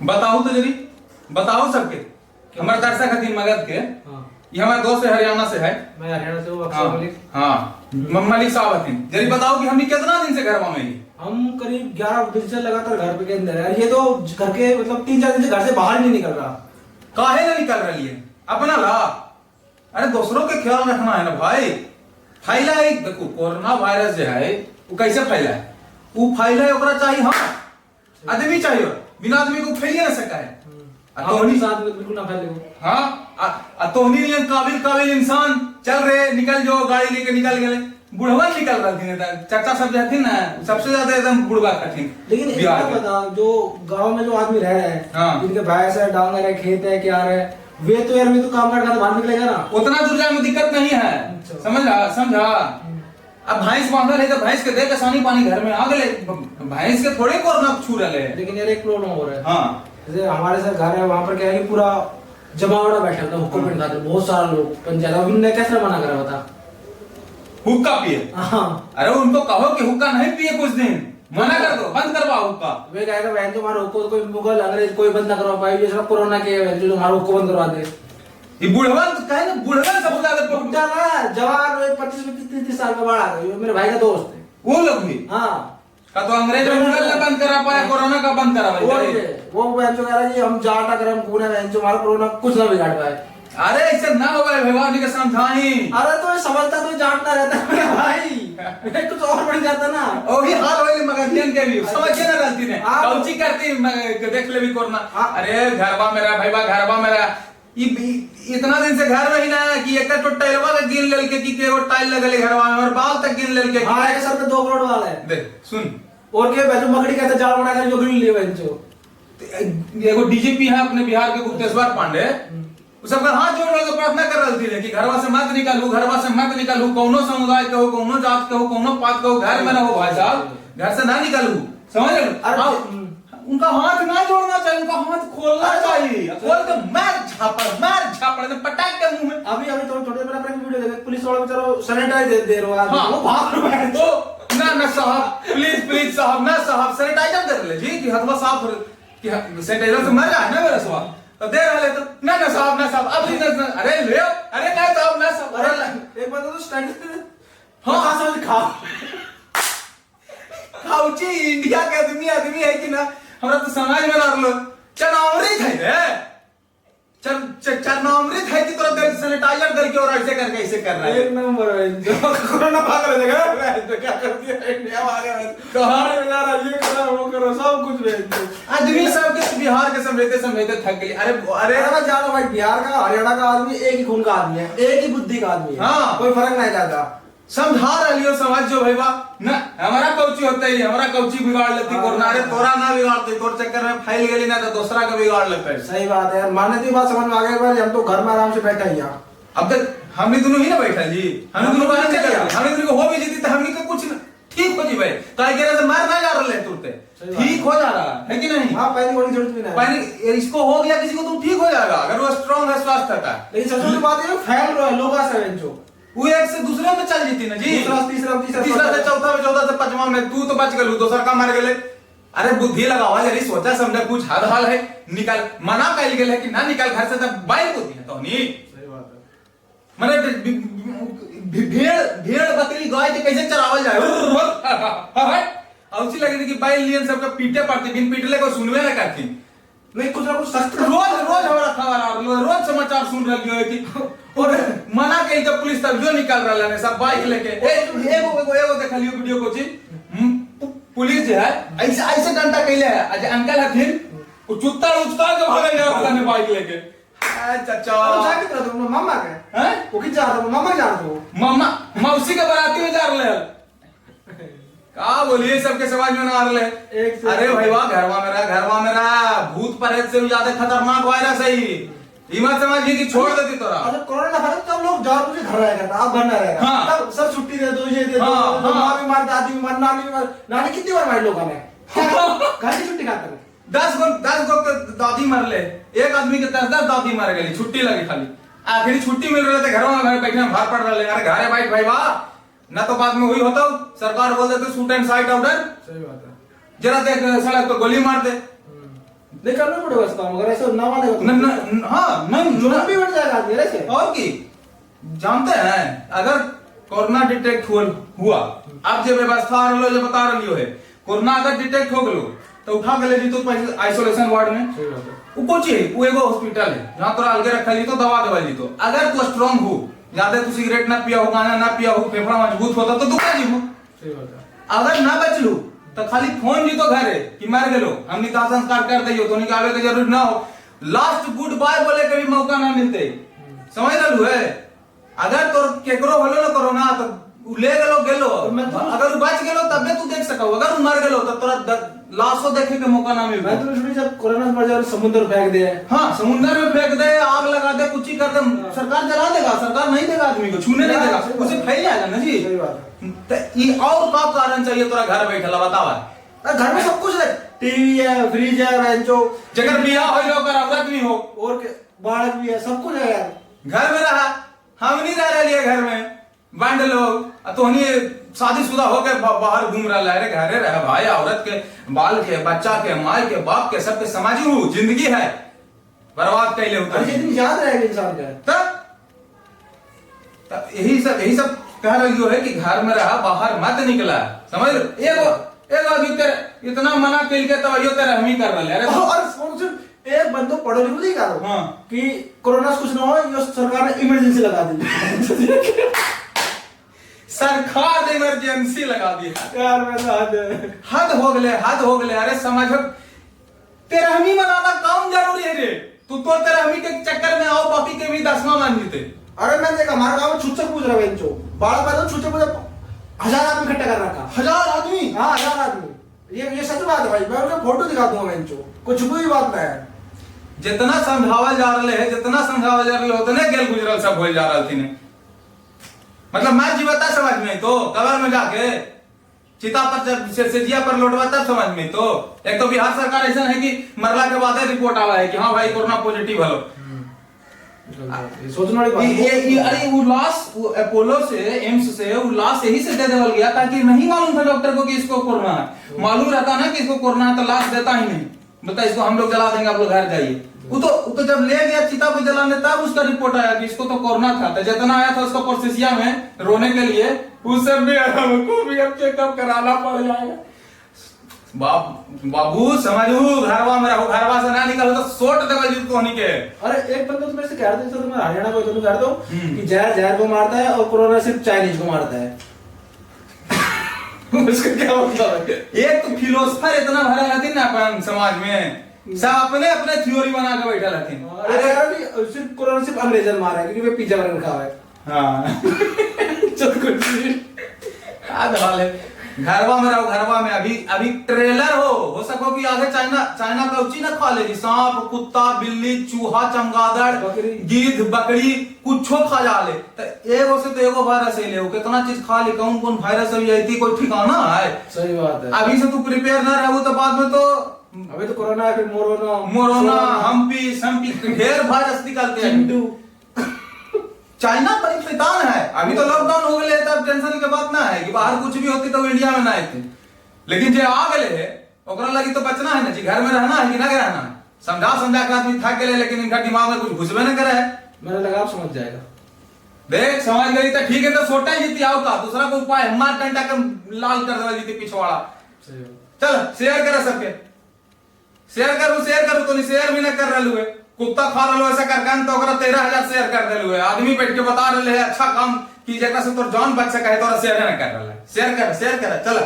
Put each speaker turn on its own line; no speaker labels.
बताओ तो जरी, बताओ सबके हमारे दर्शक हथिन मगध के। ये हमारे दोस्त है, हरियाणा से है।
मैं हरियाणा से हूँ, अक्षय मलिक।
हाँ मलिक साहब हथिन, जरी बताओ कि हमने कितना दिन से घर में ही?
हम करीब 11 दिन से लगातार घर पे के अंदर है। ये तो घर के मतलब 3-4 दिन से घर से बाहर नहीं निकल रहा।
काहे ना निकल रही है अपना ला? अरे दूसरों के ख्याल रखना है ना भाई। फैला है, देखो कोरोना वायरस जो है वो कैसे फैला है? वो फैला है ओकरा चाहिए, हाँ आदमी चाहिए, बिना आदमी को फैलिए ना सका है।
तो साथ में बिल्कुल ना फैले।
हाँ तोहनी काबिल इंसान चल रहे, निकल जो गाड़ी लेके निकल गए, बुढ़वा निकल रहा थी। चाचा सब जो थी ना सबसे ज्यादा एकदम बुढ़वा कठिन।
लेकिन इतना पता, जो गांव में जो आदमी रह रहे हैं,
हाँ।
जिनके भैंस है, डांगर है, खेत है, क्या है, वे तो यार वे तो काम करके बाहर निकलेगा ना।
उतना दूर जाने में दिक्कत नहीं है, समझा। अब भैंस बांधल है तो भैंस के दे के सानी पानी घर में आ गए, भैंस के थोड़े कोरोना छू रहे हैं।
लेकिन यार एक प्रॉब्लम हो रहा है।
हाँ
जैसे हमारे साथ घर है, वहाँ पर क्या है कि पूरा जमावड़ा बैठा था, हुक्का पीने खाते बहुत सारे लोग पंचायत। उन्होंने कैसे मना करा बता?
हुक्का पिए?
हाँ।
अरे उनको कहो कि हुक्का नहीं पिए, कुछ दिन मना कर दो, बंद करवाओ हुक्का।
वे कहेगा बहन तुम्हारा हुक्का कोई मुगल अंग्रेज कोई बंद ना करवा पाए, जैसे कोरोना के जो तुम्हारा हुक्का बंद करवा दे।
ये बुढ़वन तो कहे ना, बुढ़वन सब ज्यादा
बुढ़ा ना जवान 25-30 साल का बड़ा है, मेरे भाई का दोस्त है।
वो लोग भी
हाँ
का तो अंग्रेज मुगल ने बंद करा पाया, कोरोना का बंद करा भाई।
वो बहन जो कह रहा है कि हम जाट अगर हम कूने बहन जो हमारा कोरोना कुछ ना बिगाड़ पाए।
अरे ऐसे ना हो गए भगवान जी के समझाई।
अरे तो समझता तो जानता रहता है भाई, कुछ और बढ़ जाता ना।
वही हाल होई मगधियन के भी समझ के ना गलती ने कौची करती देख ले भी कोरोना। अरे घरवा मेरा भाईबा, घरवा मेरा इतना दिन से घर में ही ना कि एक तो टाइलवा का गिन लेल के कि एगो टाइल लगल है घरवा में, और बाल तक गिन लेल के।
हां एक सर पे 2 करोड़ वाला है।
देख सुन,
और के बैठो मकड़ी का जाल बना कर जो गिन लिए बहनचो।
एगो डीजीपी है अपने बिहार के गुप्तेश्वर पांडे, सबका हाथ जोड़ के प्रार्थना कर रही थी कि घरवा से मत निकालू, घरवा से मत निकालू, कौनो समुदाय के हो, कौनो जात के हो, कौनो पात के हो, घर में रहो भाई साहब, घर से ना निकालू, समझ लो। उनका हाथ ना जोड़ना चाहिए, उनका हाथ खोलना चाहिए, खोल के मार झापड़ पटाक के मुंह में।
अभी तो छोटे मेरा वीडियो देखे, पुलिस वाला बेचारा सैनिटाइजर दे रहा है, वो भाग रहा है।
तो ना साहब प्लीज साहब, ना साहब सैनिटाइजर दे रहे जी कि हथवा साफ कि सैनिटाइजर से मर जाए ना मेरा सवाल तो दे रहे तो ना साहब अभी ना, अरे ले अरे ना साहब अरे
एक बार तो स्टैंड
हाँ
समझ खा
खाउची इंडिया के आदमी है कि ना, हमरा तो समझ में ना लो। चनावरी थे रे, चनावरी थे कि तोरा देख सैनिटाइजर दे के और ऐसे करके ऐसे कर रहा है।
एक नंबर है जो कोरोना भाग रहा है, तो क्या कर दिया इंडिया भाग रहा है, कहां में जा रहा, ये करो वो करो सब कुछ भेज।
आदमी सब के बिहार के समझते थक गए।
अरे जानो भाई, बिहार का हरियाणा का आदमी एक ही खून का आदमी है, एक ही बुद्धि का आदमी है।
हाँ
कोई फर्क नहीं जाता।
समझा रही समझ जो भाई ना हमारा कौची होता है, हमारा कौची बिगाड़ लेती कोरोना। अरे तोरा ना बिगाड़ते, तोर चक्कर में फैल गई ना तो दूसरा का बिगाड़ लेता है।
सही बात है यार, मानने की बात समझ में आ गई। हम तो घर में आराम से बैठा ही यहाँ।
अब तक हमने दोनों ही ना बैठा जी, हमने दोनों बाहर चले गए, हमने दोनों को हो भी जीती तो हमने का कुछ ठीक हो जी भाई, तो आई कह रहे मार ना जा रहे तुरते ठीक हो जा रहा है कि नहीं?
हाँ पैनिक होने की जरूरत भी नहीं,
पैनिक इसको हो गया किसी को तो ठीक हो जाएगा अगर वो स्ट्रांग है, स्वास्थ्य का।
लेकिन सबसे बड़ी बात है फैल रहा है लोग से जो
वो एक से दूसरे में चल जीती ना जी,
तीसरा
से चौथा में, चौथा से पांचवा में तू तो बच गलू, दोसर का मर गए। अरे बुद्धि लगावा जरी, सोचा समझा कुछ हद हाल है, निकल मना कल गेल है कि ना निकल घर से, तब बाइक होती है तो नहीं।
सही बात है।
मैंने भेड़ बकरी गाय के कैसे चरावल जाए औसी लगे कि बैल लियन सबका पीटे पड़ती, बिन पीटले को सुनवे ना करती।
नहीं कुछ ना कुछ सख्त
रोज हमारा खबर रोज समाचार सुन रही है कि और मना के तो पुलिस तब जो निकल रहा है सब बाइक लेके। एगो देखलियो वीडियो को पुलिस जो है ऐसे ऐसे डंडा कैले है, आज अंकल हथिन वो चुत्ता उचता के भागे जा रहा है बाइक लेके। चाचा
जाके तो तुम मामा के हैं वो की जा रहा, मामा जा रहा हो,
मामा मौसी के बाराती में जा रहे हैं। का बोलिए सबके समझ में ना आ रहे। अरे भाई वाह, घरवा मेरा भूत प्रेत से भी ज्यादा खतरनाक वायरस है ये मत समझिए कि छोड़ देती तोरा।
अरे कोरोना फैला तब लोग जा मुझे घर रहेगा था, अब घर ना रहेगा।
हाँ।
तब सब छुट्टी दे दो, ये दे दो, माँ भी मार, दादी भी मार, नानी भी मार। नानी कितनी बार मार लोगों ने घर की छुट्टी खाते
10 गो दादी मर ले, एक आदमी के 10 दादी मर गई, छुट्टी लगी खाली। आखिरी छुट्टी मिल रहे थे, घरों में बैठने में भार पड़ रहे। अरे घरे बैठ भाई वाह ना, तो बाद में हुई होता सरकार बोल देते शूट एंड साइट ऑर्डर।
सही बात है।
जरा देख सड़क पर गोली मार दे,
नहीं करना पड़ेगा इसका, मगर ऐसा ना मानेगा तो
हाँ नहीं
जुर्म भी बढ़ जाएगा आदमी ऐसे।
और की जानते हैं, अगर कोरोना डिटेक्ट हुआ, अब जो व्यवस्था आ रही जो बता रही है, कोरोना अगर डिटेक्ट हो गलो तो उठा के ले जी तो आइसोलेशन वार्ड में वो कोची है, वो एगो हॉस्पिटल है जहां तोरा अलगे रखा जी तो दवा देवा जी तो अगर तू स्ट्रांग हो, ज्यादा तू सिगरेट ना पिया हो, गाना ना पिया हो, फेफड़ा मजबूत होता तो तू क्या जी हो। अगर ना बचलू तो खाली फोन जी तो घर है कि मर गेलो, हमने दाह संस्कार कर दियो तो निकाले के जरूर ना हो, लास्ट गुड बाय बोले के भी मौका ना मिलते, समझ रलू है। अगर तो केकरो होलो ना कोरोना तो ले गेलो अगर बच गेलो तबे तू देख सको, अगर मर गेलो तो तोरा लाशो देखे के मौका ना मिल।
मैं तो सुनी जब कोरोना से मर जाए समुद्र फेंक दे,
हाँ समुद्र में फेंक दे, आग लगा दे, कुछ ही कर दे, सरकार जला देगा, सरकार नहीं देगा आदमी को, छूने नहीं देगा, उसे फैल जाएगा ना जी।
सही बात है।
और का कारण चाहिए तोरा घर बैठला बतावा,
घर में सब कुछ है, टीवी है, फ्रिज है, बेंचो,
जगह बियाह हो लो कर औरत भी हो
और बालक भी है, सब कुछ है यार।
घर में रहा, हम नहीं रह रहे घर में बांध लोग, तो शादीशुदा होकर बाहर घूम रहा है, घरे रहे भाई, औरत के बाल के, बच्चा के, माई के, बाप के, सबके समाजी हूँ, जिंदगी है बर्बाद कैले
याद रहेगा इंसान का।
तब यही सब कह रही है कि घर में रहा, बाहर मत निकला, समझ लो। एगो इतना मना कल के तब यो तेरा हम ही कर रहे हैं।
और एक बंदो पढ़ो लिखो नहीं करो
हाँ
कि कोरोना से कुछ ना हो, ये सरकार ने इमरजेंसी लगा दी।
सरकार ने इमरजेंसी लगा दी
यार, मैं
हद हो गले। अरे समझ तेरा हम ही मनाना काम जरूरी है रे, तू तो तेरा हम ही के चक्कर में आओ, बाकी के भी 10वां मान जीते।
अरे मैं देखा हमारे गांव में छुच्चे पूछ रहे बेंचो, बाल पैदा छुच्चे पूछ 1000 आदमी इकट्ठा कर रखा।
1000 आदमी?
हाँ 1000 आदमी, ये सच बात है भाई, मैं उनका फोटो दिखा दूंगा बेंचो, कुछ भी बात नहीं है।
जितना समझावल जा रहे है, जितना समझावल जा रहे उतने गेल गुजरल सब हो जा रहा थी ने। मतलब मैं जीवता समझ में तो कबर में जाके चिता पर सेजिया पर लौटवा तब समझ में तो। एक तो बिहार सरकार ऐसा है कि मरला के बाद रिपोर्ट आवा है कि हाँ भाई कोरोना पॉजिटिव हलो।
सोचने वाली बात
ये अरे उल्लास अपोलो से, एम्स से उल्लास यही से दे देवल गया ताकि नहीं मालूम था डॉक्टर को कि इसको कोरोना है। मालूम रहता ना कि इसको कोरोना है तो लाश देता ही नहीं, बता इसको हम लोग जला देंगे, आप लोग घर जाइए। वो तो जब ले गया चिता पे जलाने तब उसका रिपोर्ट आया कि इसको तो कोरोना था। तो जितना आया था उसका प्रोसेसिया में रोने के लिए, उस सब भी हमको भी अब चेकअप कराना पड़ जाएगा। बाबू समझू, घरवा में रहो, घरवा से ना निकलो तो सोट देवल जी तो नहीं के।
अरे एक बंदा तो मेरे से कह रहे थे, सर मैं हरियाणा को तो कह रहा हूं कि जहर को मारता है और कोरोना सिर्फ चाइनीज को मारता है।
उसका क्या मतलब है? एक तो फिलोसफर इतना भरा रहती ना अपन समाज में, सब अपने अपने थ्योरी बना के बैठा रहती।
अरे यार सिर्फ कोरोना सिर्फ अंग्रेजन मारा है क्योंकि वे पिज्जा बर्गर खा है।
हाँ चल कुछ घरवा में रहो, घरवा में अभी ट्रेलर हो सको कि आगे चाइना का उची ना खा लेगी, सांप, कुत्ता, बिल्ली, चूहा, चमगादड़, गिद्ध, बकरी कुछो खा जा ले। तो एगो से तो एगो वायरस ही ले, कितना चीज खा ली, कौन वायरस अभी आई थी कोई ठिकाना है?
सही बात है।
अभी से तू प्रिपेयर ना रहो तो बाद में तो
अभी तो कोरोना है, फिर
मोरोना, हम्पी ढेर वायरस निकलते हैं। चाइना बड़ी शैतान है। अभी तो लॉकडाउन हो गए तब टेंशन के बात ना है कि बाहर कुछ भी होती तो इंडिया में ना आते, लेकिन जो आ गए है ओकरा लगी तो बचना है ना जी, घर में रहना है कि ना रहना है। समझा के आदमी थक गए, लेकिन इनका दिमाग में कुछ घुसबे न करे है।
मैंने लगा आप समझ जाएगा।
देख समझ गई तो ठीक है, तो सोटा ही जीती आओ का दूसरा को उपाय मार डंडा के लाल कर देवा जीती पिछवाड़ा। चल शेयर करे सबके, शेयर करूं तो नहीं शेयर भी ना कर रहे हुए। कुत्ता खा रहा ऐसा कर तो 13,000 शेयर कर दे हुए। आदमी बैठ के बता रहे हैं अच्छा काम की जगह से तो जान बच सका है तो शेयर ना कर रहा है। शेयर कर चला।